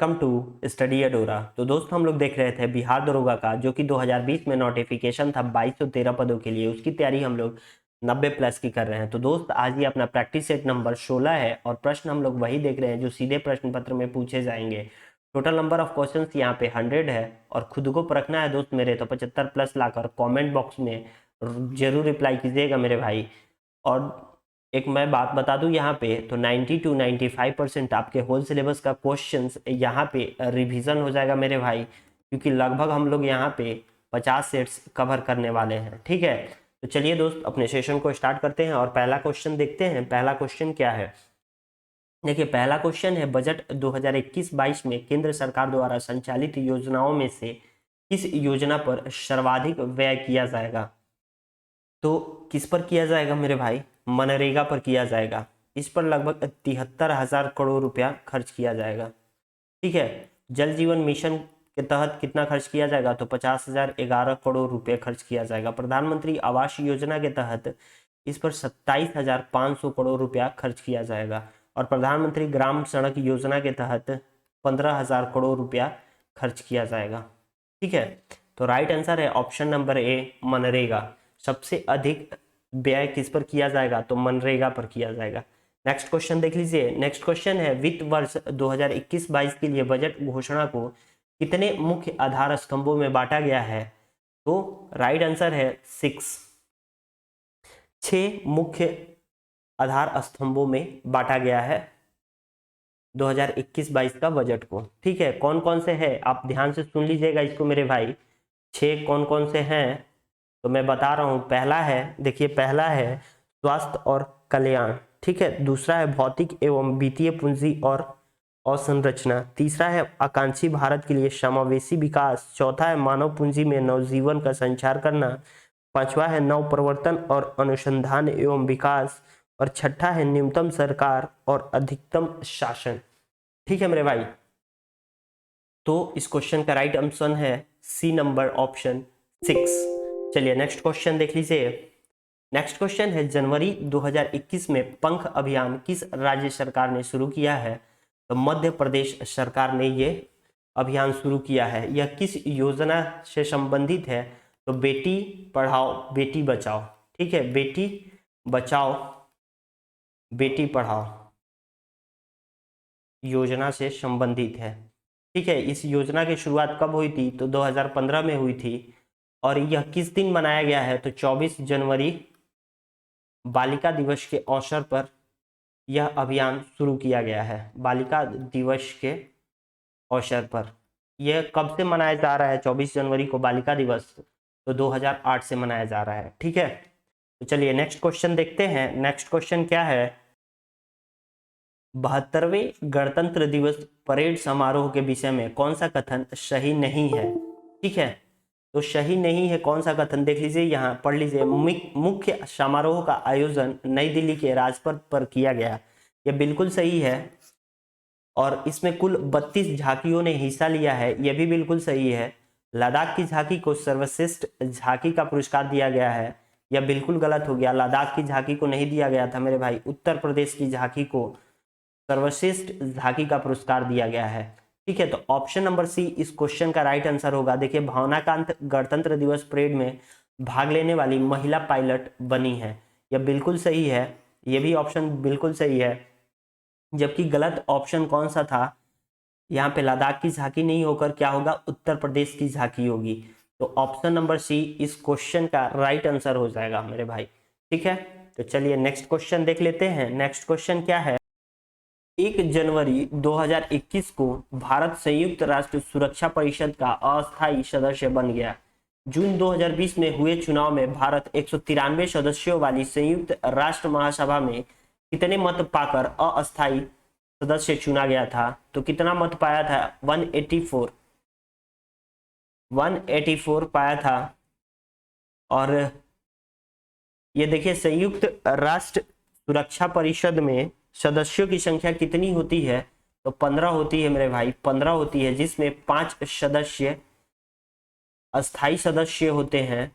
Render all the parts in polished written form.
Welcome to study अडोरा। तो दोस्त हम लोग देख रहे थे बिहार दरोगा का, जो कि 2020 में नोटिफिकेशन था 2213 पदों के लिए। उसकी तैयारी हम लोग 90 प्लस की कर रहे हैं। तो दोस्त आज ये अपना प्रैक्टिस सेट नंबर 16 है और प्रश्न हम लोग वही देख रहे हैं जो सीधे प्रश्न पत्र में पूछे जाएंगे। टोटल नंबर ऑफ क्वेश्चंस यहाँ पे 100 है और खुद को परखना है दोस्त मेरे, तो 75 प्लस लाकर कॉमेंट बॉक्स में जरूर रिप्लाई कीजिएगा मेरे भाई। और एक मैं बात बता दूं यहाँ पे, तो 90 to 95% आपके होल सिलेबस का क्वेश्चंस यहाँ पे रिवीजन हो जाएगा मेरे भाई, क्योंकि लगभग हम लोग यहाँ पे 50 सेट्स कवर करने वाले हैं। ठीक है, तो चलिए दोस्त अपने सेशन को स्टार्ट करते हैं और पहला क्वेश्चन देखते हैं। पहला क्वेश्चन क्या है, देखिए पहला क्वेश्चन है, बजट 2021-22 में केंद्र सरकार द्वारा संचालित योजनाओं में से किस योजना पर सर्वाधिक व्यय किया जाएगा। तो किस पर किया जाएगा मेरे भाई, मनरेगा पर किया जाएगा। इस पर लगभग 73,000 करोड़ रुपया खर्च किया जाएगा। ठीक है, जल जीवन मिशन के तहत कितना खर्च किया जाएगा, तो 50,011 करोड़ रुपए खर्च किया जाएगा। प्रधानमंत्री आवास योजना के तहत इस पर 27,500 करोड़ रुपया खर्च किया जाएगा और प्रधानमंत्री ग्राम सड़क योजना के तहत 15,000 करोड़ रुपया खर्च किया जाएगा। ठीक है, तो राइट आंसर है ऑप्शन नंबर ए, मनरेगा। सबसे अधिक व्यय किस पर किया जाएगा, तो मनरेगा पर किया जाएगा। नेक्स्ट क्वेश्चन देख लीजिए। नेक्स्ट क्वेश्चन है, वित्त वर्ष 2021-22 के लिए बजट घोषणा को कितने मुख्य आधार स्तंभों में बांटा गया है, तो राइट आंसर है 6 मुख्य आधार स्तंभों में बांटा गया है 2021-22 का बजट को। ठीक है, कौन कौन से हैं आप ध्यान से सुन लीजिएगा इसको मेरे भाई। 6 कौन कौन से हैं तो मैं बता रहा हूं। पहला है, देखिए पहला है स्वास्थ्य और कल्याण। ठीक है, दूसरा है भौतिक एवं वित्तीय पूंजी और अवसंरचना। तीसरा है आकांक्षी भारत के लिए समावेशी विकास। चौथा है मानव पूंजी में नवजीवन का संचार करना। पांचवा है नव प्रवर्तन और अनुसंधान एवं विकास और छठा है न्यूनतम सरकार और अधिकतम शासन। ठीक है मेरे भाई, तो इस क्वेश्चन का राइट आंसर है सी नंबर ऑप्शन 6। चलिए नेक्स्ट क्वेश्चन देख लीजिए। नेक्स्ट क्वेश्चन है, जनवरी 2021 में पंख अभियान किस राज्य सरकार ने शुरू किया है, तो मध्य प्रदेश सरकार ने ये अभियान शुरू किया है। यह किस योजना से संबंधित है, तो बेटी पढ़ाओ बेटी बचाओ। ठीक है, बेटी बचाओ बेटी पढ़ाओ योजना से संबंधित है। ठीक है, इस योजना की शुरुआत कब हुई थी, तो 2015 में हुई थी और यह किस दिन मनाया गया है, तो 24 जनवरी बालिका दिवस के अवसर पर यह अभियान शुरू किया गया है। बालिका दिवस के अवसर पर यह कब से मनाया जा रहा है, 24 जनवरी को बालिका दिवस, तो 2008 से मनाया जा रहा है। ठीक है, तो चलिए नेक्स्ट क्वेश्चन देखते हैं। नेक्स्ट क्वेश्चन क्या है, 72वें गणतंत्र दिवस परेड समारोह के विषय में कौन सा कथन सही नहीं है। ठीक है, तो सही नहीं है कौन सा कथन, देख लीजिए यहाँ पढ़ लीजिए। मुख्य समारोह का आयोजन नई दिल्ली के राजपथ पर किया गया, यह बिल्कुल सही है। और इसमें कुल 32 झांकियों ने हिस्सा लिया है, यह भी बिल्कुल सही है। लद्दाख की झांकी को सर्वश्रेष्ठ झांकी का पुरस्कार दिया गया है, यह बिल्कुल गलत हो गया। लद्दाख की झांकी को नहीं दिया गया था मेरे भाई, उत्तर प्रदेश की झांकी को सर्वश्रेष्ठ झांकी का पुरस्कार दिया गया है। ठीक है, तो ऑप्शन नंबर सी इस क्वेश्चन का राइट आंसर होगा। देखिए भावनाकांत गणतंत्र दिवस परेड में भाग लेने वाली महिला पायलट बनी है, यह बिल्कुल सही है। यह भी ऑप्शन बिल्कुल सही है, जबकि गलत ऑप्शन कौन सा था, यहाँ पे लद्दाख की झांकी नहीं होकर क्या होगा, उत्तर प्रदेश की झांकी होगी। तो ऑप्शन नंबर सी इस क्वेश्चन का राइट आंसर हो जाएगा मेरे भाई। ठीक है, तो चलिए नेक्स्ट क्वेश्चन देख लेते हैं। नेक्स्ट क्वेश्चन क्या है, 1 जनवरी 2021 को भारत संयुक्त राष्ट्र सुरक्षा परिषद का अस्थायी सदस्य बन गया। जून 2020 में हुए चुनाव में भारत 193 सदस्यों वाली संयुक्त राष्ट्र महासभा में कितने मत पाकर अस्थायी सदस्य चुना गया था, तो कितना मत पाया था, 184 पाया था। और ये देखिए संयुक्त राष्ट्र सुरक्षा परिषद में सदस्यों की संख्या कितनी होती है, तो 15 होती है मेरे भाई, 15 होती है, जिसमें 5 सदस्य अस्थायी सदस्य होते हैं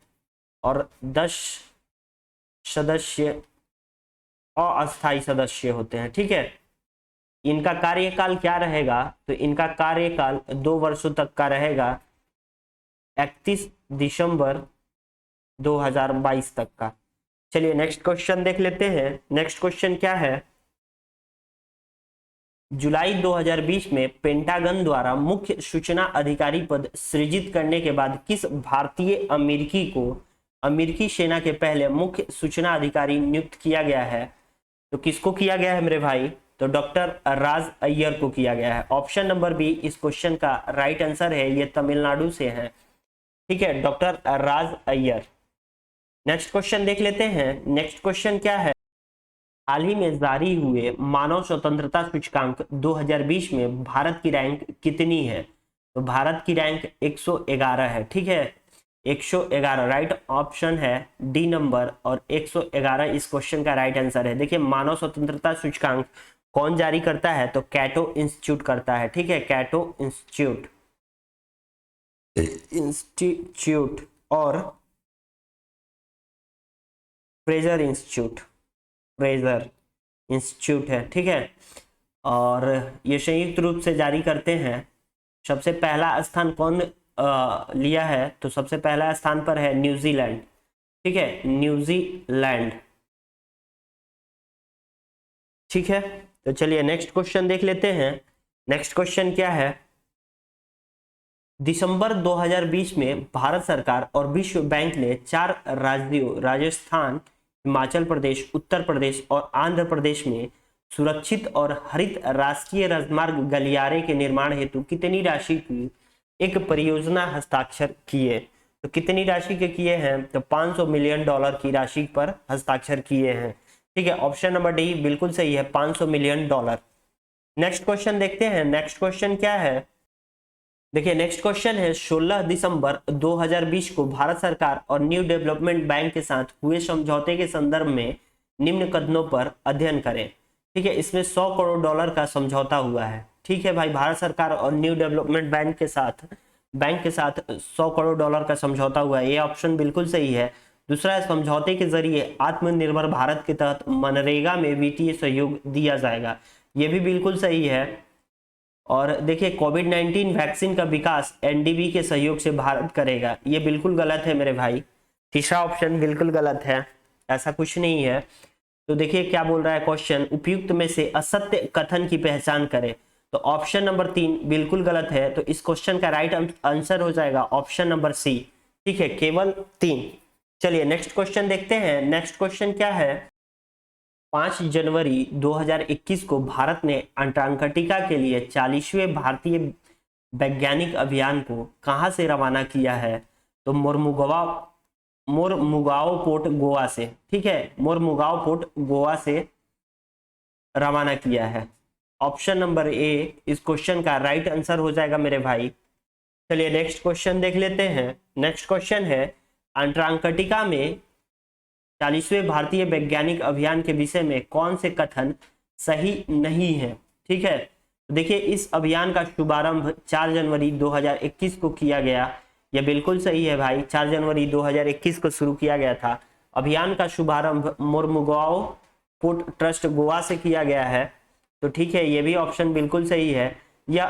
और 10 सदस्य अस्थायी सदस्य होते हैं। ठीक है, इनका कार्यकाल क्या रहेगा, तो इनका कार्यकाल 2 वर्षों तक का रहेगा, 31 दिसंबर 2022 तक का। चलिए नेक्स्ट क्वेश्चन देख लेते हैं। नेक्स्ट क्वेश्चन क्या है, जुलाई 2020 में पेंटागन द्वारा मुख्य सूचना अधिकारी पद सृजित करने के बाद किस भारतीय अमेरिकी को अमेरिकी सेना के पहले मुख्य सूचना अधिकारी नियुक्त किया गया है? तो किसको किया गया है मेरे भाई, तो डॉक्टर राज अय्यर को किया गया है। ऑप्शन नंबर बी इस क्वेश्चन का राइट आंसर है, ये तमिलनाडु से है, ठीक है, डॉक्टर राज अय्यर। नेक्स्ट क्वेश्चन देख लेते हैं। नेक्स्ट क्वेश्चन क्या है, हाल ही में जारी हुए मानव स्वतंत्रता सूचकांक 2020 में भारत की रैंक कितनी है? तो भारत की रैंक 111 है, ठीक है, 111 राइट ऑप्शन है डी नंबर, और 111 इस क्वेश्चन का राइट आंसर है। देखिए मानव स्वतंत्रता सूचकांक कौन जारी करता है, तो कैटो इंस्टीट्यूट करता है, ठीक है, कैटो इंस्टीट्यूट और फ्रेजर इंस्टीट्यूट है, ठीक है, और ये संयुक्त रूप से जारी करते हैं। सबसे पहला स्थान कौन लिया है, तो सबसे पहला स्थान पर है न्यूजीलैंड, ठीक है, न्यूजीलैंड, ठीक है। तो चलिए नेक्स्ट क्वेश्चन देख लेते हैं। नेक्स्ट क्वेश्चन क्या है, दिसंबर 2020 में भारत सरकार और विश्व बैंक ने 4 राज्यों राजस्थान, हिमाचल प्रदेश, उत्तर प्रदेश और आंध्र प्रदेश में सुरक्षित और हरित राष्ट्रीय राजमार्ग गलियारे के निर्माण हेतु कितनी राशि की एक परियोजना हस्ताक्षर किए? तो कितनी राशि के किए हैं, तो $500 मिलियन की राशि पर हस्ताक्षर किए हैं, ठीक है, ऑप्शन नंबर डी बिल्कुल सही है, $500 मिलियन। नेक्स्ट क्वेश्चन देखते हैं। नेक्स्ट क्वेश्चन क्या है, देखिए नेक्स्ट क्वेश्चन है, 16 दिसंबर 2020 को भारत सरकार और न्यू डेवलपमेंट बैंक के साथ हुए समझौते के संदर्भ में निम्न कदमों पर अध्ययन करें, ठीक है, इसमें $100 करोड़ का समझौता हुआ है, ठीक है भाई, भारत सरकार और न्यू डेवलपमेंट बैंक के साथ $100 करोड़ का समझौता हुआ है, ये ऑप्शन बिल्कुल सही है। दूसरा, समझौते के जरिए आत्मनिर्भर भारत के तहत मनरेगा में वित्तीय सहयोग दिया जाएगा, ये भी बिल्कुल सही है। और देखिए कोविड-19 वैक्सीन का विकास एनडीबी के सहयोग से भारत करेगा, ये बिल्कुल गलत है मेरे भाई, तीसरा ऑप्शन बिल्कुल गलत है, ऐसा कुछ नहीं है। तो देखिए क्या बोल रहा है क्वेश्चन, उपयुक्त में से असत्य कथन की पहचान करें, तो ऑप्शन नंबर 3 बिल्कुल गलत है, तो इस क्वेश्चन का राइट आंसर हो जाएगा ऑप्शन नंबर सी, ठीक है, केवल 3। चलिए नेक्स्ट क्वेश्चन देखते हैं। नेक्स्ट क्वेश्चन क्या है, 5 जनवरी 2021 को भारत ने अंटार्कटिका के लिए 40वें भारतीय वैज्ञानिक अभियान को कहां से रवाना किया है? तो मोरमुगाओ पोर्ट गोवा से, ठीक है, मोरमुगाओ पोर्ट गोवा से रवाना किया है। ऑप्शन नंबर ए इस क्वेश्चन का राइट आंसर हो जाएगा मेरे भाई। चलिए नेक्स्ट क्वेश्चन देख लेते हैं। नेक्स्ट क्वेश्चन है, अंटार्कटिका में 40वें भारतीय वैज्ञानिक अभियान के विषय में कौन से कथन सही नहीं है? ठीक है, तो देखिए इस अभियान का शुभारंभ 4 जनवरी 2021 को किया गया, यह बिल्कुल सही है भाई, 4 जनवरी 2021 को शुरू किया गया था। अभियान का शुभारंभ मोरमुगाओ पोर्ट ट्रस्ट गोवा से किया गया है, तो ठीक है, ये भी ऑप्शन बिल्कुल सही है। यह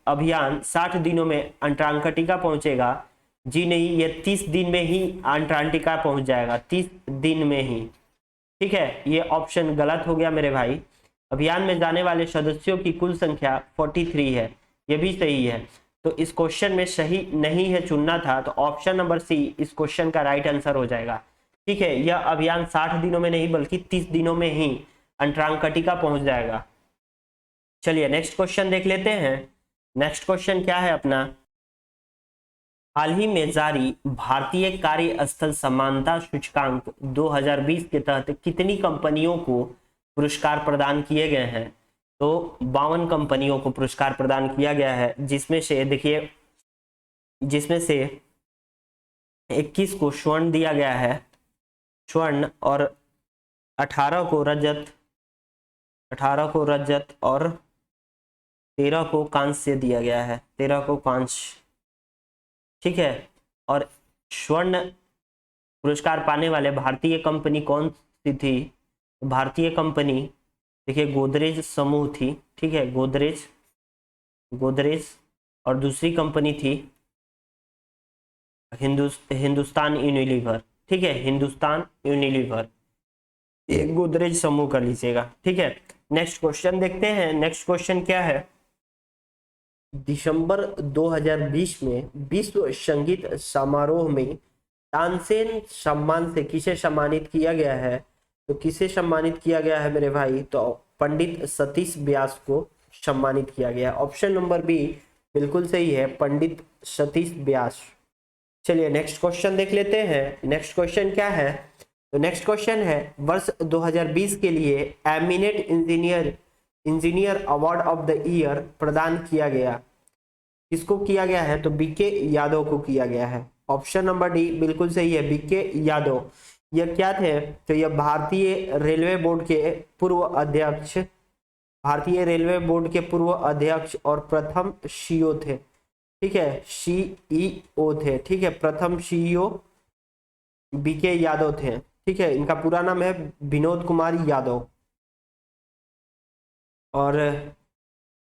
अभियान 60 दिनों में अंटार्कटिका पहुंचेगा, जी नहीं, ये 30 दिन में ही अंटार्कटिका पहुंच जाएगा, 30 दिन में ही, ठीक है, ये ऑप्शन गलत हो गया मेरे भाई। अभियान में जाने वाले सदस्यों की कुल संख्या 43 है, ये भी सही है, तो इस क्वेश्चन में सही नहीं है चुनना था, तो ऑप्शन नंबर सी इस क्वेश्चन का राइट आंसर हो जाएगा। ठीक है, यह अभियान 60 दिनों में नहीं बल्कि 30 दिनों में ही अंटार्कटिका पहुंच जाएगा। चलिए नेक्स्ट क्वेश्चन देख लेते हैं। नेक्स्ट क्वेश्चन क्या है अपना, हाल ही में जारी भारतीय कार्यस्थल समानता सूचकांक 2020 के तहत कितनी कंपनियों को पुरस्कार प्रदान किए गए हैं? तो 52 कंपनियों को पुरस्कार प्रदान किया गया है, जिसमें से देखिए, जिसमें से 21 को स्वर्ण दिया गया है, स्वर्ण, और 18 को रजत और 13 को कांस्य दिया गया है, 13 को कांस्य, ठीक है। और स्वर्ण पुरस्कार पाने वाले भारतीय कंपनी कौन सी थी? भारतीय कंपनी देखिए गोदरेज समूह थी, ठीक है, गोदरेज, गोदरेज, और दूसरी कंपनी थी हिंदुस्तान यूनिलीवर, ठीक है, हिंदुस्तान यूनिलीवर, ये गोदरेज समूह कर लीजिएगा, ठीक है। नेक्स्ट क्वेश्चन देखते हैं। नेक्स्ट क्वेश्चन क्या है, दिसंबर 2020 में विश्व संगीत समारोह में तानसेन सम्मान से किसे सम्मानित किया गया है? तो किसे सम्मानित किया गया है मेरे भाई? तो पंडित सतीश व्यास को सम्मानित किया गया। ऑप्शन नंबर बी बिल्कुल सही है, पंडित सतीश व्यास। चलिए नेक्स्ट क्वेश्चन देख लेते हैं। नेक्स्ट क्वेश्चन क्या है? तो नेक्स्ट क्वेश्चन है, वर्ष 2020 के लिए eminent engineer award of the year प्रदान किया गया, किसको किया गया है? तो बीके यादव को किया गया है। ऑप्शन नंबर डी बिल्कुल सही है, बीके यादव। यह क्या थे? तो यह भारतीय रेलवे बोर्ड के पूर्व अध्यक्ष, भारतीय रेलवे बोर्ड के पूर्व अध्यक्ष और प्रथम सीईओ थे, ठीक है, सीईओ थे, ठीक है, प्रथम सीईओ बीके यादव थे, ठीक है। इनका पूरा नाम है विनोद कुमार यादव। और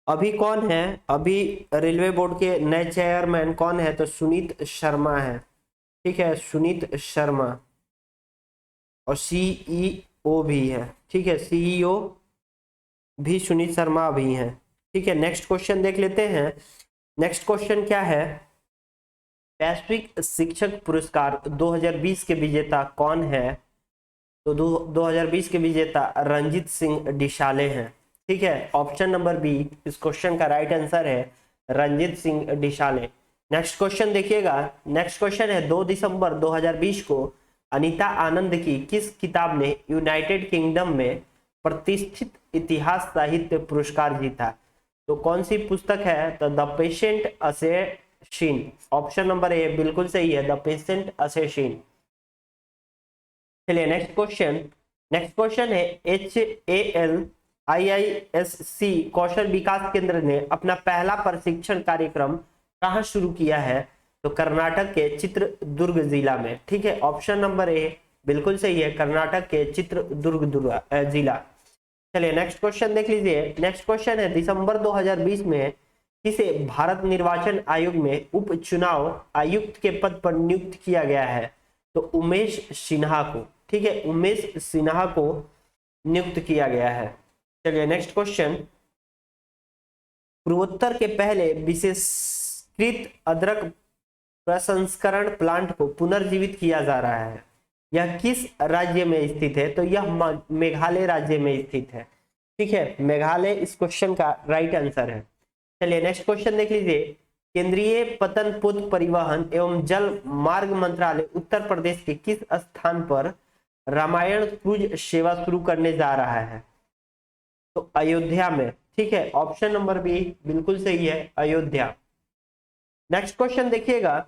अभी कौन है? अभी रेलवे बोर्ड के नए चेयरमैन कौन है? तो सुनीत शर्मा है, ठीक है, सुनीत शर्मा। और सीईओ भी है, ठीक है, सीईओ भी सुनीत शर्मा भी हैं, ठीक है। नेक्स्ट क्वेश्चन देख लेते हैं। नेक्स्ट क्वेश्चन क्या है, वैश्विक शिक्षक पुरस्कार 2020 के विजेता कौन है? तो 2020 के विजेता रंजीत सिंह डिशाले हैं, ठीक है। ऑप्शन नंबर बी इस क्वेश्चन का राइट आंसर है, रंजीत सिंह डिशाले। नेक्स्ट क्वेश्चन देखिएगा। नेक्स्ट क्वेश्चन है, 2 दिसंबर 2020 को अनीता आनंद की किस किताब ने यूनाइटेड किंगडम में प्रतिष्ठित इतिहास साहित्य पुरस्कार जीता? तो कौन सी पुस्तक है? तो the patient assassin. Option number A बिल्कुल सही है, द पेशेंट असेसिन। चलिए नेक्स्ट क्वेश्चन। नेक्स्ट क्वेश्चन है, HALIISC कौशल विकास केंद्र ने अपना पहला प्रशिक्षण कार्यक्रम कहाँ शुरू किया है? तो कर्नाटक के चित्रदुर्ग जिला में, ठीक है। ऑप्शन नंबर ए बिल्कुल सही है, कर्नाटक के चित्रदुर्ग जिला। चलिए नेक्स्ट क्वेश्चन देख लीजिए। नेक्स्ट क्वेश्चन है, दिसंबर 2020 में किसे भारत निर्वाचन आयोग में उप चुनाव आयुक्त के पद पर नियुक्त किया गया है? तो उमेश सिन्हा को, ठीक है, उमेश सिन्हा को नियुक्त किया गया है। चलिए नेक्स्ट क्वेश्चन, पूर्वोत्तर के पहले विशेषकृत अदरक प्रसंस्करण प्लांट को पुनर्जीवित किया जा रहा है, यह किस राज्य में स्थित है? तो यह मेघालय राज्य में स्थित है, ठीक है, मेघालय इस क्वेश्चन का राइट आंसर है। चलिए नेक्स्ट क्वेश्चन देख लीजिए। केंद्रीय पतन पोत परिवहन एवं जल मार्ग मंत्रालय उत्तर प्रदेश के किस स्थान पर रामायण क्रूज सेवा शुरू करने जा रहा है? तो अयोध्या में, ठीक है। ऑप्शन नंबर बी बिल्कुल सही है, अयोध्या। नेक्स्ट क्वेश्चन देखिएगा।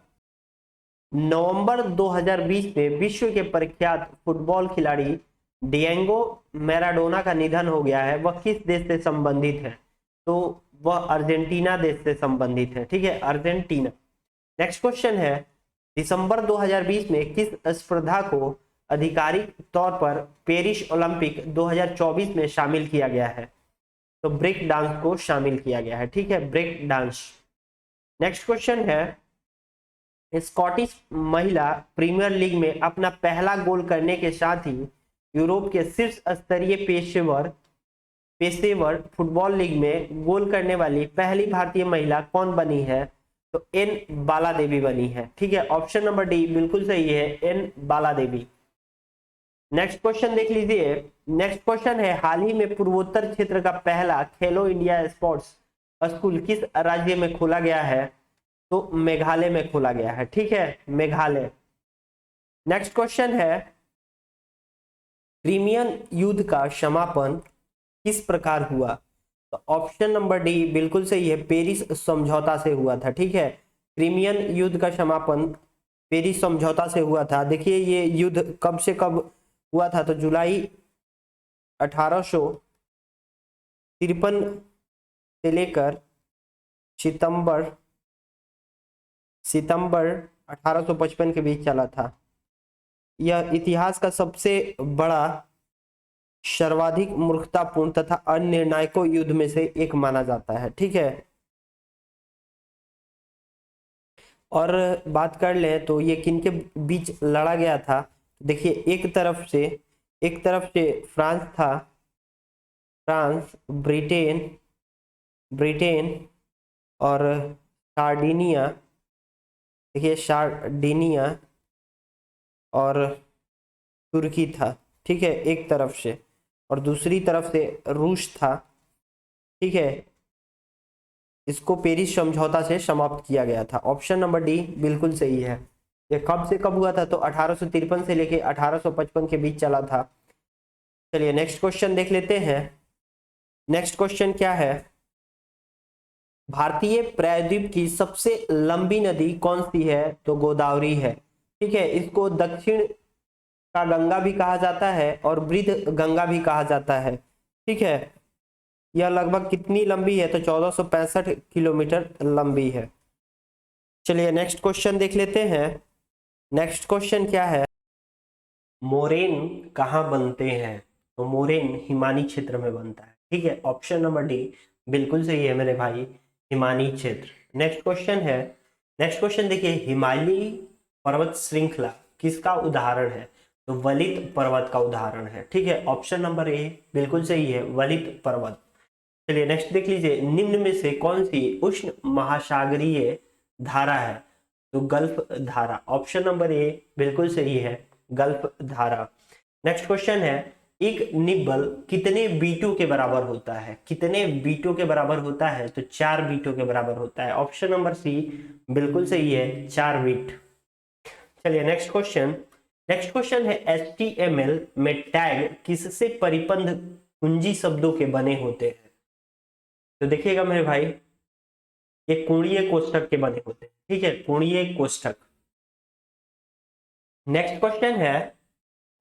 नवंबर 2020 में विश्व के प्रख्यात फुटबॉल खिलाड़ी डिएगो मैराडोना का निधन हो गया है, वह किस देश से संबंधित है? तो वह अर्जेंटीना देश से संबंधित है, ठीक है, अर्जेंटीना। नेक्स्ट क्वेश्चन है, दिसंबर 2020 में किस स्पर्धा को आधिकारिक तौर पर पेरिस ओलंपिक 2024 में शामिल किया गया है? तो ब्रेक डांस को शामिल किया गया है, ठीक है, ब्रेक डांस। नेक्स्ट क्वेश्चन है, स्कॉटिश महिला प्रीमियर लीग में अपना पहला गोल करने के साथ ही यूरोप के शीर्ष स्तरीय पेशेवर फुटबॉल लीग में गोल करने वाली पहली भारतीय महिला कौन बनी है? तो एन बाला देवी बनी है, ठीक है। ऑप्शन नंबर डी बिल्कुल सही है, एन बाला देवी। नेक्स्ट क्वेश्चन देख लीजिए। नेक्स्ट क्वेश्चन है, हाल ही में पूर्वोत्तर क्षेत्र का पहला खेलो इंडिया स्पोर्ट्स स्कूल किस राज्य में खोला गया है? तो मेघालय में खोला गया है, ठीक है, मेघालय। नेक्स्ट क्वेश्चन है, क्रीमियन युद्ध का समापन किस प्रकार हुआ? तो ऑप्शन नंबर डी बिल्कुल सही है, पेरिस समझौता से हुआ था, ठीक है। क्रीमियन युद्ध का समापन पेरिस समझौता से हुआ था। देखिए ये युद्ध कब से कब हुआ था? तो जुलाई 1853 से लेकर सितंबर 1855 के बीच चला था। यह इतिहास का सबसे बड़ा सर्वाधिक मूर्खतापूर्ण तथा अनिर्णायक युद्ध में से एक माना जाता है। ठीक है, और बात कर ले तो ये किनके बीच लड़ा गया था। देखिए, एक तरफ से फ्रांस था, फ्रांस, ब्रिटेन, ब्रिटेन और सार्डिनिया। देखिए, सार्डिनिया और तुर्की था। ठीक है, एक तरफ से, और दूसरी तरफ से रूस था। ठीक है, इसको पेरिस समझौता से समाप्त किया गया था। ऑप्शन नंबर डी बिल्कुल सही है। ये कब से कब हुआ था, तो 1853 से लेके 1855 के बीच चला था। चलिए नेक्स्ट क्वेश्चन देख लेते हैं। नेक्स्ट क्वेश्चन क्या है, भारतीय प्रायद्वीप की सबसे लंबी नदी कौन सी है, तो गोदावरी है। ठीक है, इसको दक्षिण का गंगा भी कहा जाता है और वृद्ध गंगा भी कहा जाता है। ठीक है, यह लगभग कितनी लंबी है, तो 1465 किलोमीटर लंबी है। चलिए नेक्स्ट क्वेश्चन देख लेते हैं। नेक्स्ट क्वेश्चन क्या है, मोरेन कहाँ बनते हैं, तो मोरेन हिमानी क्षेत्र में बनता है। ठीक है, ऑप्शन नंबर डी बिल्कुल सही है मेरे भाई, हिमानी क्षेत्र। नेक्स्ट क्वेश्चन है, नेक्स्ट क्वेश्चन देखिए, हिमालयी पर्वत श्रृंखला किसका उदाहरण है, तो वलित पर्वत का उदाहरण है। ठीक है, ऑप्शन नंबर ए बिल्कुल सही है, वलित पर्वत। चलिए नेक्स्ट देख लीजिए, निम्न में से कौन सी उष्ण महासागरीय धारा है, तो गल्फ धारा। ऑप्शन नंबर ए बिल्कुल सही है, गल्फ धारा। नेक्स्ट क्वेश्चन है, एक निब्बल कितने बीटों के बराबर होता है, कितने बीटों के बराबर होता है, तो 4 बीटों के बराबर होता है। ऑप्शन नंबर सी बिल्कुल सही है, 4 बीट। चलिए नेक्स्ट क्वेश्चन, नेक्स्ट क्वेश्चन है, HTML में टैग किससे परिबद्ध कुंजी शब्दों के बने होते हैं, तो देखिएगा मेरे भाई, ये कोणीय कोष्ठक के बने होते हैं। ठीक है, कोणीय कोष्ठक। नेक्स्ट क्वेश्चन है,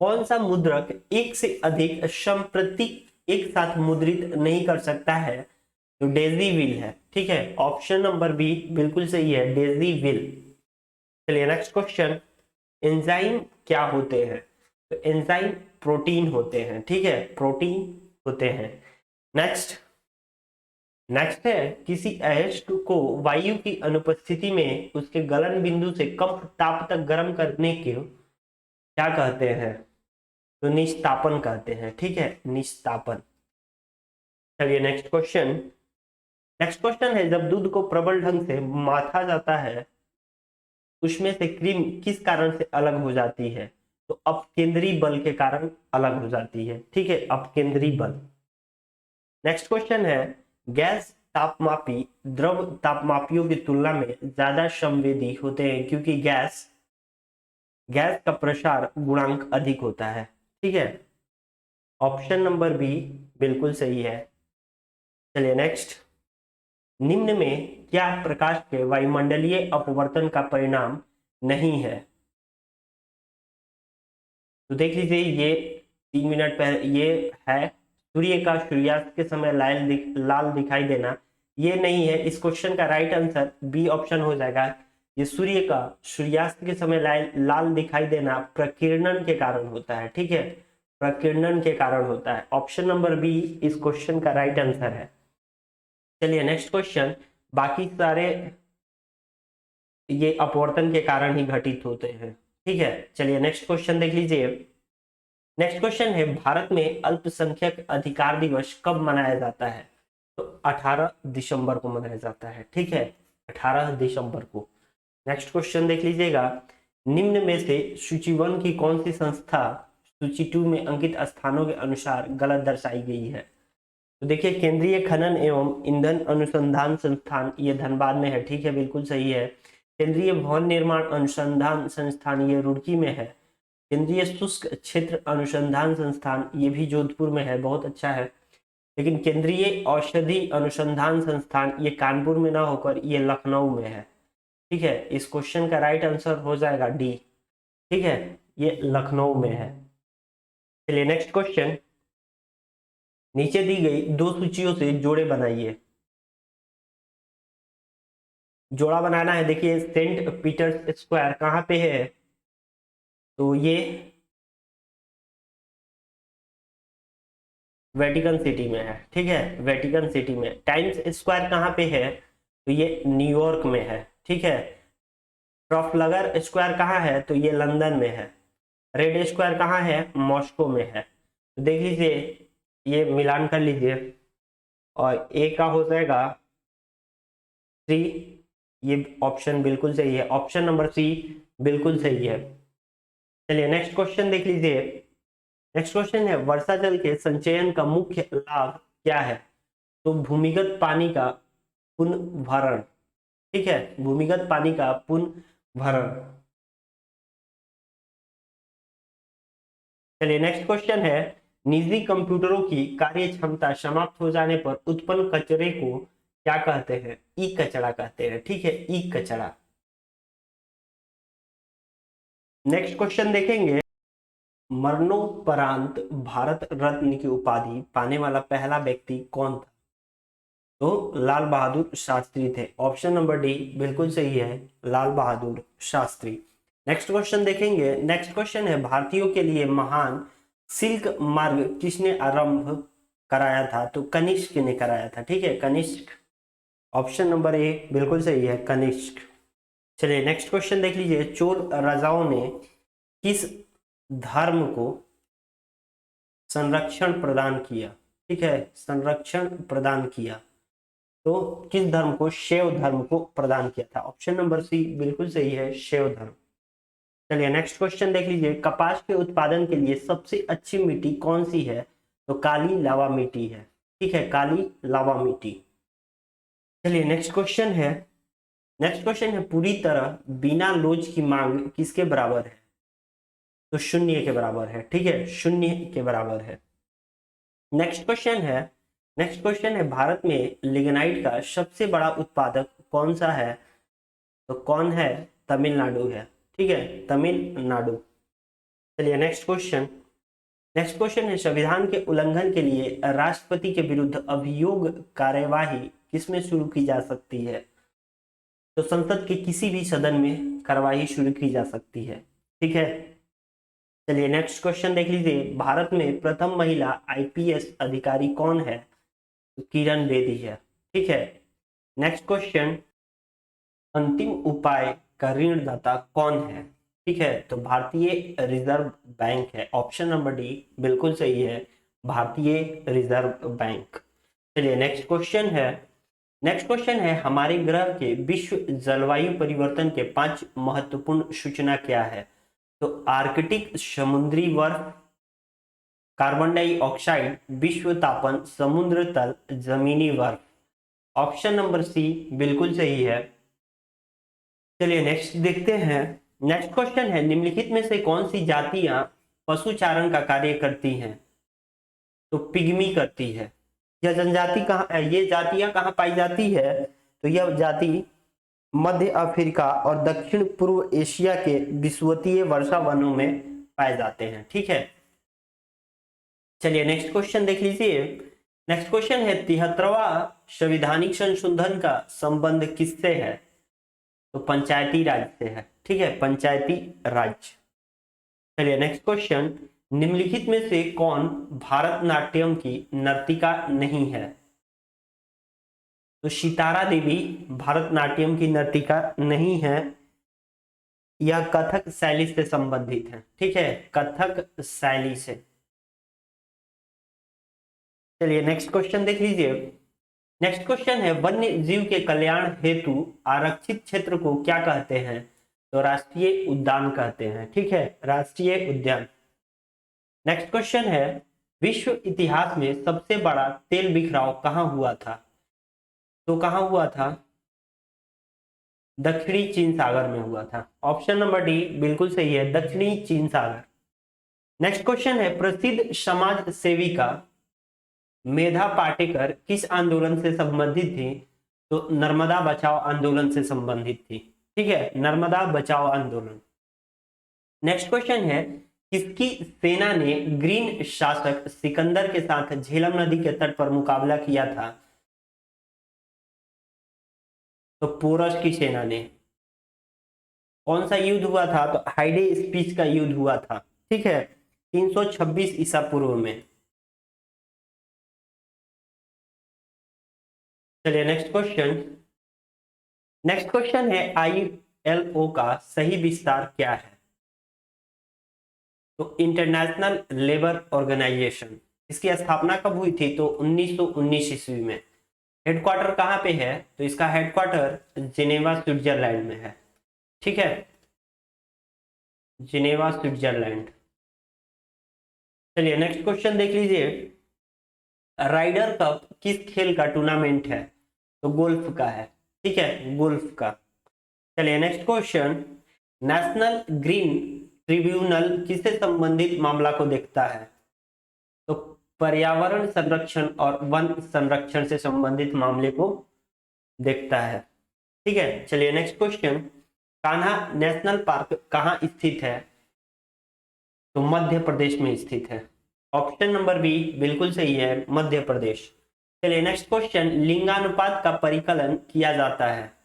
कौन सा मुद्रक एक से अधिक संप्रतीक एक साथ मुद्रित नहीं कर सकता है, तो डेजी विल है। ठीक है, ऑप्शन नंबर बी बिल्कुल सही है, डेजी विल। चलिए नेक्स्ट क्वेश्चन, एंजाइम क्या होते हैं, तो एंजाइम प्रोटीन होते हैं। ठीक है, प्रोटीन होते हैं। नेक्स्ट, नेक्स्ट है, किसी अयस्क को वायु की अनुपस्थिति में उसके गलन बिंदु से कम ताप तक गर्म करने को क्या कहते हैं, तो निस्तापन कहते हैं। ठीक है, निस्तापन। चलिए नेक्स्ट क्वेश्चन, नेक्स्ट क्वेश्चन है, जब दूध को प्रबल ढंग से माथा जाता है, उसमें से क्रीम किस कारण से अलग हो जाती है, तो अपकेंद्री बल के कारण अलग हो जाती है। ठीक है, अपकेंद्री बल। नेक्स्ट क्वेश्चन है, गैस तापमापी द्रव तापमापियों की तुलना में ज्यादा संवेदी होते हैं क्योंकि गैस गैस का प्रसार गुणांक अधिक होता है। ठीक है, ऑप्शन नंबर बी बिल्कुल सही है। चलिए नेक्स्ट, निम्न में क्या प्रकाश के वायुमंडलीय अपवर्तन का परिणाम नहीं है, तो देख लीजिए, ये 3 मिनट पहले ये है, सूर्य का सूर्यास्त के समय लाल दिखाई देना, ये नहीं है। इस क्वेश्चन का राइट आंसर बी ऑप्शन हो जाएगा। ये सूर्य का सूर्यास्त के समय लाल दिखाई देना प्रकीर्णन के कारण होता है। ठीक है, प्रकीर्णन के कारण होता है। ऑप्शन नंबर बी इस क्वेश्चन का राइट आंसर है। चलिए नेक्स्ट क्वेश्चन, बाकी सारे ये अपवर्तन के कारण ही घटित होते हैं। ठीक है, चलिए नेक्स्ट क्वेश्चन देख लीजिए। नेक्स्ट क्वेश्चन है, भारत में अल्पसंख्यक अधिकार दिवस कब मनाया जाता है, तो 18 दिसंबर को मनाया जाता है। ठीक है, 18 दिसंबर को। नेक्स्ट क्वेश्चन देख लीजिएगा, निम्न में से सूची 1 की कौन सी संस्था सूची 2 में अंकित स्थानों के अनुसार गलत दर्शाई गई है, तो देखिए, केंद्रीय खनन एवं ईंधन अनुसंधान संस्थान, ये धनबाद में है। ठीक है, बिल्कुल सही है। केंद्रीय भवन निर्माण अनुसंधान संस्थान, ये रुड़की में है। केंद्रीय शुष्क क्षेत्र अनुसंधान संस्थान, ये भी जोधपुर में है, बहुत अच्छा है। लेकिन केंद्रीय औषधि अनुसंधान संस्थान, ये कानपुर में ना होकर ये लखनऊ में है। ठीक है, इस क्वेश्चन का राइट आंसर हो जाएगा डी। ठीक है, ये लखनऊ में है। चलिए नेक्स्ट क्वेश्चन, नीचे दी गई 2 सूचियों से जोड़े बनाइए। जोड़ा बनाना है। देखिए, सेंट पीटर्स स्क्वायर कहाँ पे है, तो ये वेटिकन सिटी में है, ठीक है, वेटिकन सिटी में। टाइम्स स्क्वायर कहाँ पे है? तो ये न्यूयॉर्क में है, ठीक है। ट्रफलगर स्क्वायर कहाँ है? तो ये लंदन में है। रेड स्क्वायर कहाँ है? मॉस्को में है। तो देख लीजिए, ये मिलान कर लीजिए, और ए का हो जाएगा 3। ये ऑप्शन बिल्कुल सही है, ऑप्शन नंबर सी बिल्कुल सही है। चलिए नेक्स्ट क्वेश्चन देख लीजिए। नेक्स्ट क्वेश्चन है, वर्षा जल के संचयन का मुख्य लाभ क्या है? तो भूमिगत पानी का पुनर्भरण, ठीक है, भूमिगत पानी का पुनर्भरण। चलिए नेक्स्ट क्वेश्चन है, निजी कंप्यूटरों की कार्य क्षमता समाप्त हो जाने पर उत्पन्न कचरे को क्या कहते हैं? ई कचरा कहते हैं, ठीक है, ई कचरा। नेक्स्ट क्वेश्चन देखेंगे, मरणोपरांत भारत रत्न की उपाधि पाने वाला पहला व्यक्ति कौन था? तो लाल बहादुर शास्त्री थे। ऑप्शन नंबर डी बिल्कुल सही है, लाल बहादुर शास्त्री। नेक्स्ट क्वेश्चन देखेंगे। नेक्स्ट क्वेश्चन है, भारतीयों के लिए महान सिल्क मार्ग किसने आरंभ कराया था? तो कनिष्क ने कराया था, ठीक है, कनिष्क। ऑप्शन नंबर ए बिल्कुल सही है, कनिष्क। चलिए नेक्स्ट क्वेश्चन देख लीजिए, चोल राजाओं ने किस धर्म को संरक्षण प्रदान किया? ठीक है, संरक्षण प्रदान किया। तो किस धर्म को? शैव धर्म को प्रदान किया था। ऑप्शन नंबर सी बिल्कुल सही है, शैव धर्म। चलिए नेक्स्ट क्वेश्चन देख लीजिए, कपास के उत्पादन के लिए सबसे अच्छी मिट्टी कौन सी है? तो काली लावा मिट्टी है, ठीक है, काली लावा मिट्टी। चलिए नेक्स्ट क्वेश्चन है। नेक्स्ट क्वेश्चन है, पूरी तरह बिना लोच की मांग किसके बराबर है? तो शून्य के बराबर है, ठीक है, शून्य के बराबर है। नेक्स्ट क्वेश्चन है। नेक्स्ट क्वेश्चन है, भारत में लिग्नाइट का सबसे बड़ा उत्पादक कौन सा है? तो कौन है? तमिलनाडु है, ठीक है, तमिलनाडु। चलिए नेक्स्ट क्वेश्चन। नेक्स्ट क्वेश्चन है, संविधान के उल्लंघन के लिए राष्ट्रपति के विरुद्ध अभियोग कार्यवाही किसमें शुरू की जा सकती है? तो संसद के किसी भी सदन में कार्यवाही शुरू की जा सकती है, ठीक है। चलिए नेक्स्ट क्वेश्चन देख लीजिए, भारत में प्रथम महिला आईपीएस अधिकारी कौन है? तो किरण बेदी है, ठीक है। नेक्स्ट क्वेश्चन, अंतिम उपाय का ऋणदाता कौन है? ठीक है, तो भारतीय रिजर्व बैंक है। ऑप्शन नंबर डी बिल्कुल सही है, भारतीय रिजर्व बैंक। चलिए नेक्स्ट क्वेश्चन है। नेक्स्ट क्वेश्चन है, हमारे ग्रह के विश्व जलवायु परिवर्तन के 5 महत्वपूर्ण सूचना क्या है? तो आर्कटिक समुद्री बर्फ, कार्बन डाइऑक्साइड, विश्व तापन, समुद्र तल, जमीनी बर्फ। ऑप्शन नंबर सी बिल्कुल सही है। चलिए नेक्स्ट देखते हैं। नेक्स्ट क्वेश्चन है, निम्नलिखित में से कौन सी जातियां पशुचारण का कार्य करती हैं? तो पिग्मी करती है। यह जनजाति कहाँ, ये जातियां कहाँ पाई जाती है? तो यह जाति मध्य अफ्रीका और दक्षिण पूर्व एशिया के विषुवतीय वर्षा वनों में पाए जाते हैं, ठीक है। चलिए नेक्स्ट क्वेश्चन देख लीजिए। नेक्स्ट क्वेश्चन है, 73वां संविधानिक संशोधन का संबंध किससे है? तो पंचायती राज से है, ठीक है, पंचायती राज। चलिए नेक्स्ट क्वेश्चन, निम्नलिखित में से कौन भारतनाट्यम की नर्तिका नहीं है? तो सितारा देवी भारतनाट्यम की नर्तिका नहीं है, यह कथक शैली से संबंधित है, ठीक है, कथक शैली से। चलिए नेक्स्ट क्वेश्चन देख लीजिए। नेक्स्ट क्वेश्चन है, वन्य जीव के कल्याण हेतु आरक्षित क्षेत्र को क्या कहते हैं? तो राष्ट्रीय उद्यान कहते हैं, ठीक है, राष्ट्रीय उद्यान। नेक्स्ट क्वेश्चन है, विश्व इतिहास में सबसे बड़ा तेल बिखराव कहाँ हुआ था? तो कहाँ हुआ था? दक्षिणी चीन सागर में हुआ था। ऑप्शन नंबर डी बिल्कुल सही है, दक्षिणी चीन सागर। नेक्स्ट क्वेश्चन है, प्रसिद्ध समाज सेविका मेधा पाटेकर किस आंदोलन से संबंधित थी? तो नर्मदा बचाओ आंदोलन से संबंधित थी, ठीक है, नर्मदा बचाओ आंदोलन। नेक्स्ट क्वेश्चन है, किसकी सेना ने ग्रीन शासक सिकंदर के साथ झेलम नदी के तट पर मुकाबला किया था? तो पोरस की सेना ने। कौन सा युद्ध हुआ था? तो हाइडे स्पीच का युद्ध हुआ था, ठीक है, 326 ईसा पूर्व में। चलिए नेक्स्ट क्वेश्चन है ILO का सही विस्तार क्या है? तो इंटरनेशनल लेबर ऑर्गेनाइजेशन। इसकी स्थापना कब हुई थी? तो 1919 ईस्वी में। हेडक्वार्टर कहाँ पे है? तो इसका हेडक्वार्टर जिनेवा स्विट्जरलैंड में है। ठीक है, जिनेवा स्विट्जरलैंड। चलिए नेक्स्ट क्वेश्चन देख लीजिए। राइडर कप किस खेल का टूर्नामेंट है? तो गोल्फ का है। ठीक है, गोल्फ का। चलिए next question. National green tribunal किससे संबंधित मामला को देखता है? तो पर्यावरण संरक्षण और वन संरक्षण से संबंधित मामले को देखता है। ठीक है, चलिए next question. Kanha national park कहाँ स्थित है? तो मध्य प्रदेश में स्थित है। ऑप्शन नंबर बी बिल्कुल सही है, मध्य प्रदेश। चलिए नेक्स्ट क्वेश्चन। लिंगानुपात का परिकलन किया जाता है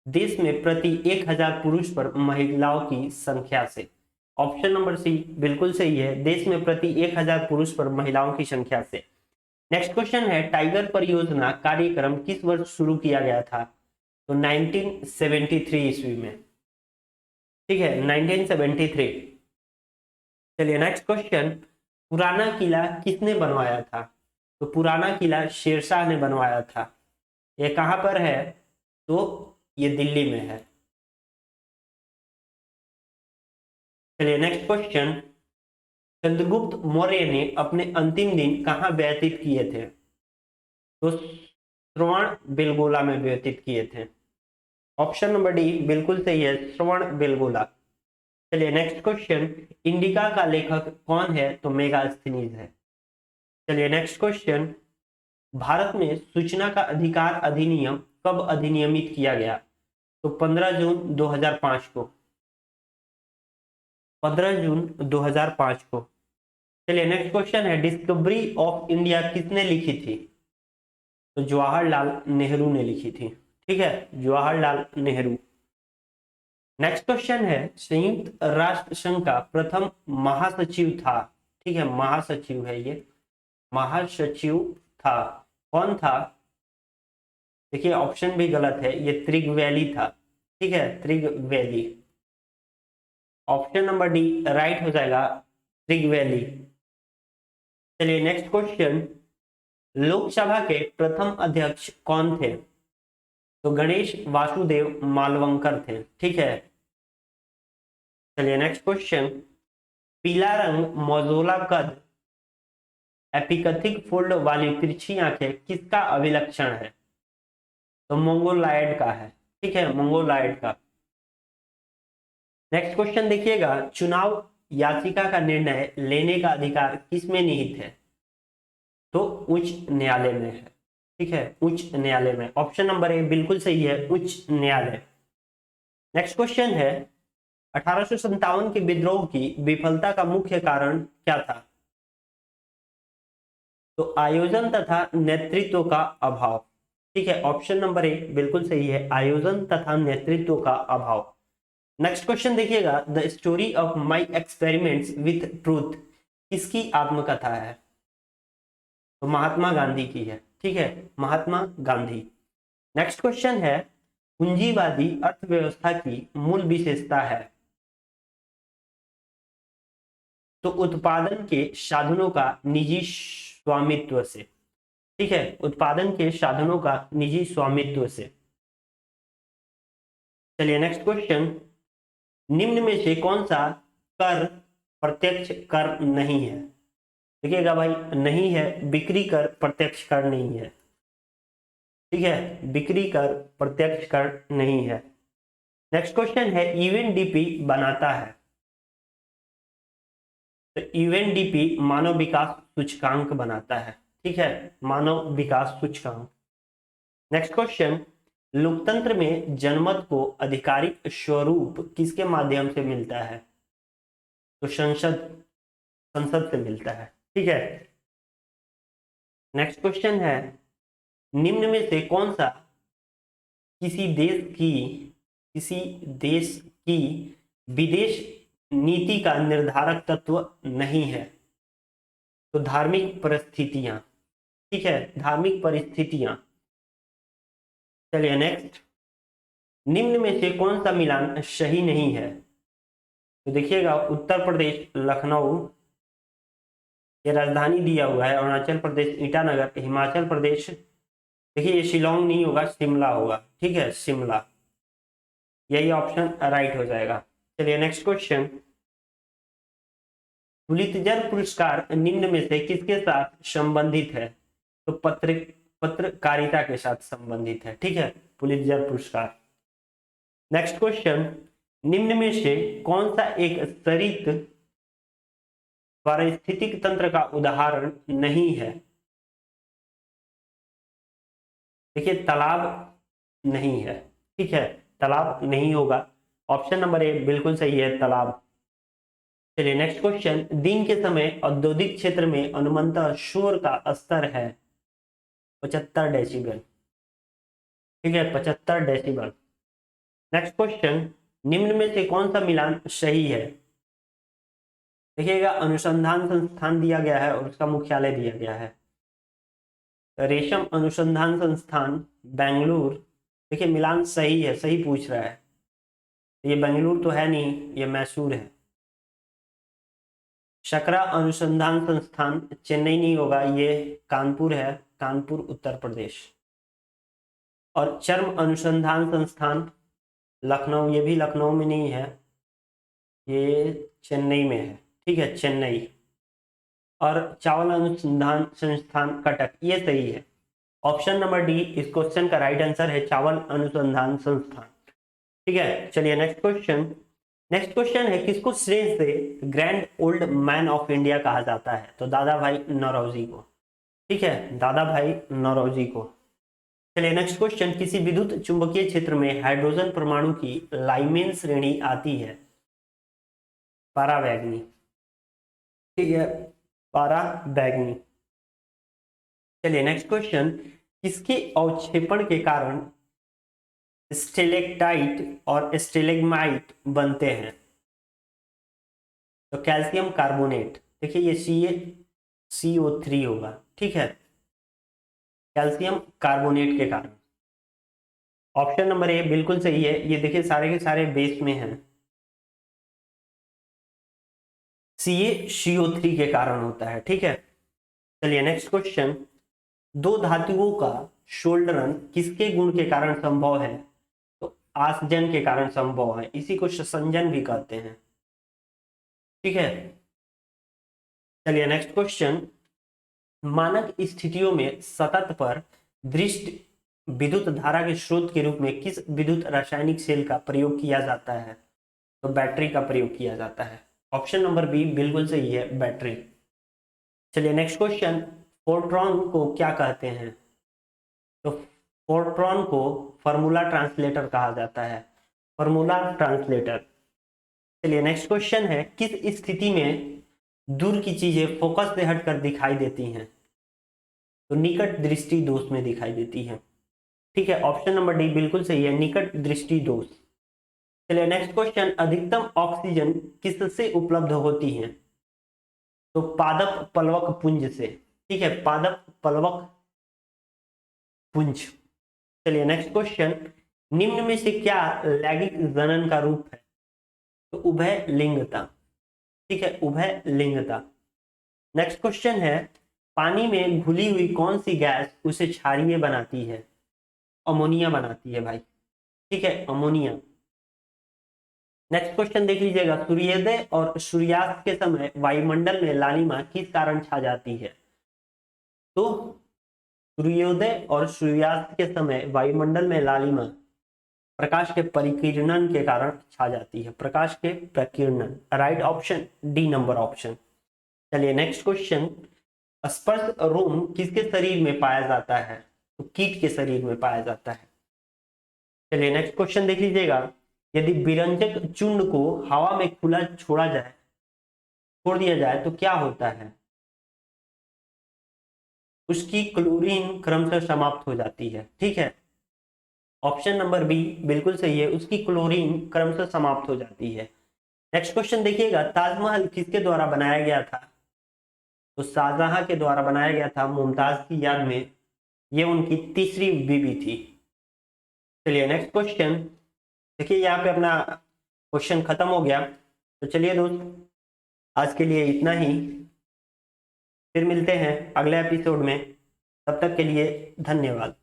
देश में प्रति 1000 पुरुष पर महिलाओं की संख्या से। ऑप्शन नंबर सी बिल्कुल सही है, देश में प्रति 1000 पुरुष पर महिलाओं की संख्या से। नेक्स्ट क्वेश्चन है टाइगर परियोजना कार्यक्रम किस वर्ष शुरू किया गया था? तो 1973 ईस्वी में। ठीक है, 1973। चलिए नेक्स्ट क्वेश्चन। पुराना किला किसने बनवाया था? तो पुराना किला शेरशाह ने बनवाया था। यह कहां पर है? तो ये दिल्ली में है। चलिए नेक्स्ट क्वेश्चन। चंद्रगुप्त मौर्य ने अपने अंतिम दिन कहां व्यतीत किए थे? तो श्रवण बेलगोला में व्यतीत किए थे। ऑप्शन नंबर डी बिल्कुल सही है, श्रवण बेलगोला। चलिए नेक्स्ट क्वेश्चन। इंडिका का लेखक कौन है? तो मेगास्थनीज है। चलिए नेक्स्ट क्वेश्चन। भारत में सूचना का अधिकार अधिनियम कब अधिनियमित किया गया? तो 15 जून 2005 को। 15 जून 2005 को। चलिए नेक्स्ट क्वेश्चन है डिस्कवरी ऑफ इंडिया किसने लिखी थी? तो जवाहरलाल नेहरू ने लिखी थी। ठीक है, जवाहरलाल नेहरू। नेक्स्ट क्वेश्चन है संयुक्त राष्ट्र संघ का प्रथम महासचिव था। ठीक है, महासचिव है ये, महासचिव था। कौन था? देखिए ऑप्शन भी गलत है, ये त्रिगवैली था। ठीक है, त्रिगवैली। ऑप्शन नंबर डी राइट हो जाएगा, त्रिगवैली। चलिए नेक्स्ट क्वेश्चन। लोकसभा के प्रथम अध्यक्ष कौन थे? तो गणेश वासुदेव मालवंकर थे। ठीक है। चलिए नेक्स्ट क्वेश्चन। पीला रंग मौजूला कद एपिकथिक फोल्ड वाली तिरछी आंखें किसका अभिलक्षण है? तो मंगोलायड का है। ठीक है, मंगोलायड का। नेक्स्ट क्वेश्चन देखिएगा। चुनाव याचिका का निर्णय लेने का अधिकार किसमें निहित है? तो उच्च न्यायालय में है। ठीक है, उच्च न्यायालय में। ऑप्शन नंबर ए बिल्कुल सही है, उच्च न्यायालय। नेक्स्ट क्वेश्चन है 1857 के विद्रोह की विफलता का मुख्य कारण क्या था? तो आयोजन तथा नेतृत्व का अभाव। ठीक है, ऑप्शन नंबर ए बिल्कुल सही है, आयोजन तथा नेतृत्व का अभाव। नेक्स्ट क्वेश्चन देखिएगा। The story of my experiments with truth किसकी आत्मकथा है? तो महात्मा गांधी की है। ठीक है, महात्मा गांधी। नेक्स्ट क्वेश्चन है पूंजीवादी अर्थव्यवस्था की मूल विशेषता है? तो उत्पादन के साधनों का निजी स्वामित्व से। ठीक है, उत्पादन के साधनों का निजी स्वामित्व से। चलिए नेक्स्ट क्वेश्चन। निम्न में से कौन सा कर प्रत्यक्ष कर नहीं है? देखिएगा भाई, नहीं है, बिक्री कर प्रत्यक्ष कर नहीं है। ठीक है, बिक्री कर प्रत्यक्ष कर नहीं है। नेक्स्ट क्वेश्चन है यूएनडीपी बनाता है? तो यूएनडीपी मानव विकास सूचकांक बनाता है। ठीक है, मानव विकास सूचकांक। Next question. लोकतंत्र में जनमत को आधिकारिक स्वरूप किसके माध्यम से मिलता है? तो संसद से मिलता है। ठीक है। नेक्स्ट क्वेश्चन है निम्न में से कौन सा किसी देश की विदेश नीति का निर्धारक तत्व नहीं है? तो धार्मिक परिस्थितियां। ठीक है, धार्मिक परिस्थितियां। चलिए नेक्स्ट, निम्न में से कौन सा मिलान सही नहीं है? तो देखिएगा, उत्तर प्रदेश लखनऊ, ये राजधानी दिया हुआ है, अरुणाचल प्रदेश ईटानगर, हिमाचल प्रदेश, देखिए ये शिलोंग नहीं होगा, शिमला होगा, ठीक है, शिमला, यही ऑप्शन राइट हो जाएगा। चलिए नेक्स्ट क्वेश्चन, पुलित्जर पुरस्कार निम्न में से किसके साथ संबंधित है? तो पत्रकारिता के साथ संबंधित है, ठीक है, पुलित्जर पुरस्कार। नेक्स्ट क्वेश्चन, निम्न में से कौन सा एक सरित पारिस्थितिक तंत्र का उदाहरण नहीं है? देखिए तालाब नहीं है, ठीक है, तालाब नहीं होगा, ऑप्शन नंबर ए बिल्कुल सही है, तालाब। चलिए नेक्स्ट क्वेश्चन, दिन के समय औद्योगिक क्षेत्र में अनुमानतः शोर का स्तर है 75 डेसिबल, ठीक है, 75 डेसिबल। नेक्स्ट क्वेश्चन, निम्न में से कौन सा मिलान सही है? देखिएगा, अनुसंधान संस्थान दिया गया है और उसका मुख्यालय दिया गया है, रेशम अनुसंधान संस्थान बेंगलुरु, देखिए मिलान सही है, सही पूछ रहा है, ये बेंगलुरु तो है नहीं, ये मैसूर है। शकरा अनुसंधान संस्थान चेन्नई नहीं होगा, ये कानपुर है, कानपुर उत्तर प्रदेश। और चर्म अनुसंधान संस्थान लखनऊ, ये भी लखनऊ में नहीं है, ये चेन्नई में है, ठीक है, चेन्नई। और चावल अनुसंधान संस्थान कटक, ये सही है, ऑप्शन नंबर डी इस क्वेश्चन का राइट आंसर है, चावल अनुसंधान संस्थान, ठीक है। चलिए नेक्स्ट क्वेश्चन, नेक्स्ट क्वेश्चन है, किसको श्रेय से grand old man of India कहा जाता है? तो दादा भाई नौरोजी को, ठीक है, दादा भाई नौरोजी को। चलिए नेक्स्ट क्वेश्चन, किसी विद्युत चुंबकीय क्षेत्र में हाइड्रोजन परमाणु की लाइमेन श्रेणी आती है? पारावैगनी, ठीक है, पारावैगनी। चलिए नेक्स्ट क्वेश्चन, किसके अवक्षेपण के कारण स्टेलेक्टाइट और स्टेलेग्माइट बनते हैं? तो कैल्शियम कार्बोनेट, देखिए ये CO3 होगा, ठीक है, कैल्शियम कार्बोनेट के कारण। ऑप्शन नंबर ए बिल्कुल सही है, ये देखिए सारे के सारे बेस में हैं, CO3 के कारण होता है, ठीक है। चलिए नेक्स्ट क्वेश्चन, दो धातुओं का शोल्डरन किसके गुण के कारण संभव है? तो आसंजन के कारण संभव है, इसी को संजन भी कहते हैं, ठीक है। चलिए नेक्स्ट क्वेश्चन, मानक स्थितियों में सतत पर दृष्ट विद्युत धारा के स्रोत के रूप में किस विद्युत रासायनिक सेल का प्रयोग किया जाता है? तो बैटरी का प्रयोग किया जाता है, ऑप्शन नंबर बी बिल्कुल सही है, बैटरी। चलिए नेक्स्ट क्वेश्चन, फोर्ट्रॉन को क्या कहते हैं? तो फोर्ट्रॉन को फार्मूला ट्रांसलेटर कहा जाता है, फार्मूला ट्रांसलेटर। चलिए नेक्स्ट क्वेश्चन है, किस स्थिति में दूर की चीजें फोकस से हटकर दिखाई देती हैं? तो निकट दृष्टि दोष में दिखाई देती है, ठीक है, ऑप्शन नंबर डी बिल्कुल सही है, निकट दृष्टि दोष। चलिए नेक्स्ट क्वेश्चन, अधिकतम ऑक्सीजन किससे उपलब्ध होती है? तो पादप पलवक पुंज से, ठीक है, पादप पलवक पुंज। चलिए नेक्स्ट क्वेश्चन, निम्न में से क्या लैंगिक जनन का रूप है? तो उभय लिंगता, ठीक है, उभय लिंगता। नेक्स्ट क्वेश्चन है, पानी में घुली हुई कौन सी गैस उसे क्षारीय बनाती है? अमोनिया बनाती है भाई, ठीक है, अमोनिया। नेक्स्ट क्वेश्चन देख लीजिएगा, सूर्योदय और सूर्यास्त के समय वायुमंडल में लालिमा किस कारण छा जाती है? तो सूर्योदय और सूर्यास्त के समय वायुमंडल में लालिमा प्रकाश के परिकिरणन के कारण छा जाती है, प्रकाश के प्रकिरणन, right option D number option. चलिए नेक्स्ट क्वेश्चन, स्पर्श रोम किसके शरीर में पाया जाता है? तो कीट के शरीर में पाया जाता है। चलिए नेक्स्ट क्वेश्चन देख लीजिएगा, यदि विरंजक चूर्ण को हवा में खुला छोड़ दिया जाए तो क्या होता है? उसकी क्लोरीन क्रमशः समाप्त हो जाती है, ठीक है, ऑप्शन नंबर बी बिल्कुल सही है, उसकी क्लोरीन क्रमशः समाप्त हो जाती है। नेक्स्ट क्वेश्चन देखिएगा, ताजमहल किसके द्वारा बनाया गया था? तो शाहजहां के द्वारा बनाया गया था, मुमताज की याद में, ये उनकी तीसरी बीवी थी। चलिए नेक्स्ट क्वेश्चन। देखिए यहाँ पे अपना क्वेश्चन खत्म हो गया। तो चलिए दोस्त, आज के लिए इतना ही। फिर मिलते हैं अगले एपिसोड में। तब तक के लिए धन्यवाद।